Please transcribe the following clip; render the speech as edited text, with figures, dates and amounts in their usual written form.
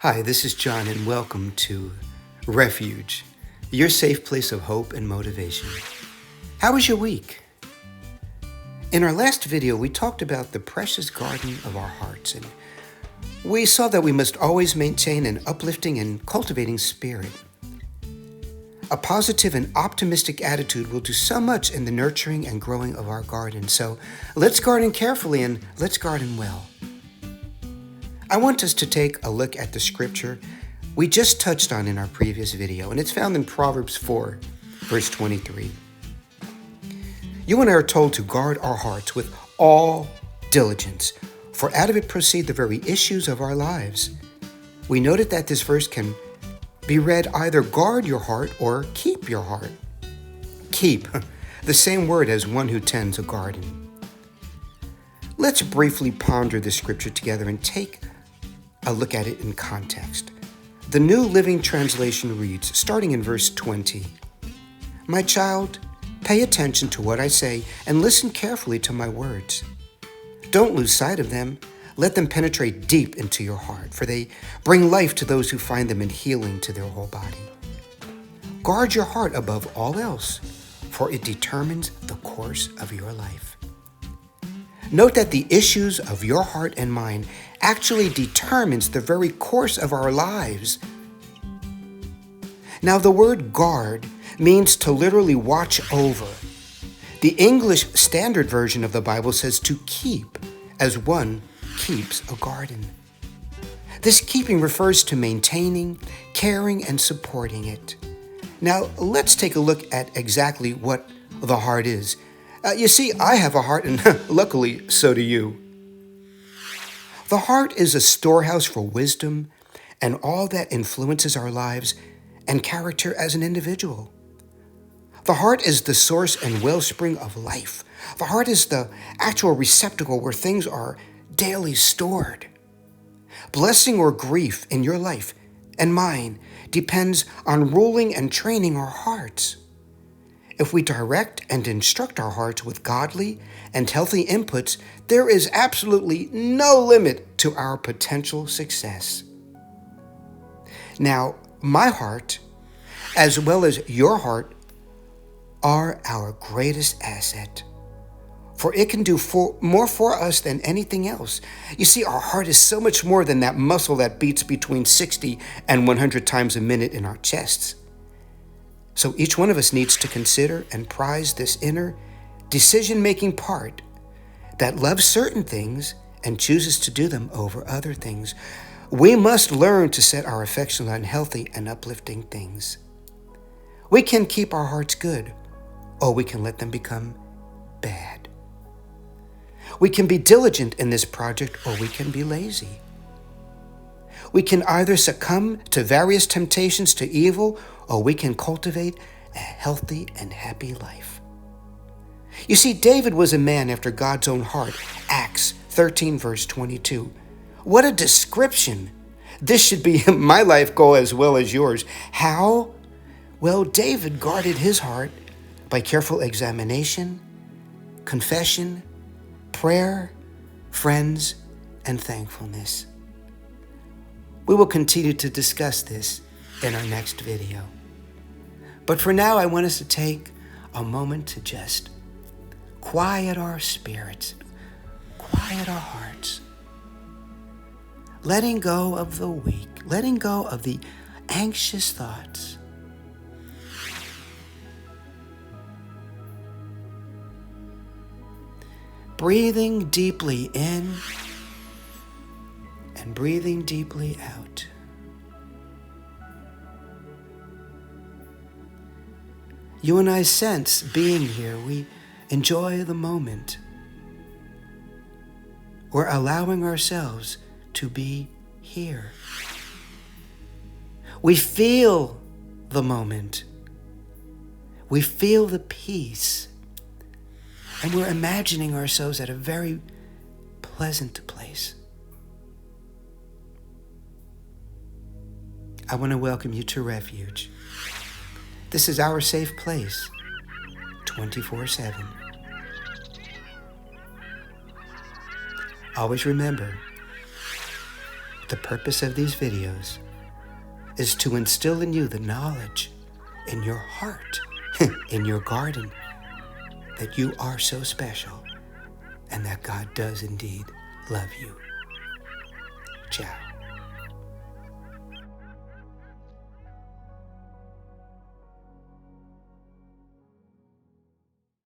Hi, this is John, and welcome to Refuge, your safe place of hope and motivation. How was your week? In our last video, we talked about the precious garden of our hearts, and we saw that we must always maintain an uplifting and cultivating spirit. A positive and optimistic attitude will do so much in the nurturing and growing of our garden. So let's garden carefully and let's garden well. I want us to take a look at the scripture we just touched on in our previous video, and it's found in Proverbs 4, verse 23. You and I are told to guard our hearts with all diligence, for out of it proceed the very issues of our lives. We noted that this verse can be read either guard your heart or keep your heart. Keep, the same word as one who tends a garden. Let's briefly ponder this scripture together and take a look at it in context. The New Living Translation reads, starting in verse 20, "My child, pay attention to what I say and listen carefully to my words. Don't lose sight of them. Let them penetrate deep into your heart, for they bring life to those who find them and healing to their whole body. Guard your heart above all else, for it determines the course of your life." Note that the issues of your heart and mind actually determines the very course of our lives. Now, the word guard means to literally watch over. The English Standard Version of the Bible says to keep, as one keeps a garden. This keeping refers to maintaining, caring, and supporting it. Now, let's take a look at exactly what the heart is. You see, I have a heart, and luckily, so do you. The heart is a storehouse for wisdom and all that influences our lives and character as an individual. The heart is the source and wellspring of life. The heart is the actual receptacle where things are daily stored. Blessing or grief in your life and mine depends on ruling and training our hearts. If we direct and instruct our hearts with godly and healthy inputs, there is absolutely no limit to our potential success. Now, my heart, as well as your heart, are our greatest asset, for it can do more for us than anything else. You see, our heart is so much more than that muscle that beats between 60 and 100 times a minute in our chests. So each one of us needs to consider and prize this inner decision-making part that loves certain things and chooses to do them over other things. We must learn to set our affections on healthy and uplifting things. We can keep our hearts good, or we can let them become bad. We can be diligent in this project, or we can be lazy. We can either succumb to various temptations to evil, or we can cultivate a healthy and happy life. You see, David was a man after God's own heart. Acts 13, verse 22. What a description! This should be my life goal as well as yours. How? Well, David guarded his heart by careful examination, confession, prayer, friends, and thankfulness. We will continue to discuss this in our next video. But for now, I want us to take a moment to just quiet our spirits, quiet our hearts, letting go of the weak, letting go of the anxious thoughts. Breathing deeply in and breathing deeply out. You and I sense being here. We enjoy the moment. We're allowing ourselves to be here. We feel the moment. We feel the peace. And we're imagining ourselves at a very pleasant place. I want to welcome you to Refuge. This is our safe place, 24/7. Always remember, The purpose of these videos is to instill in you the knowledge in your heart, in your garden, that you are so special and that God does indeed love you. Ciao.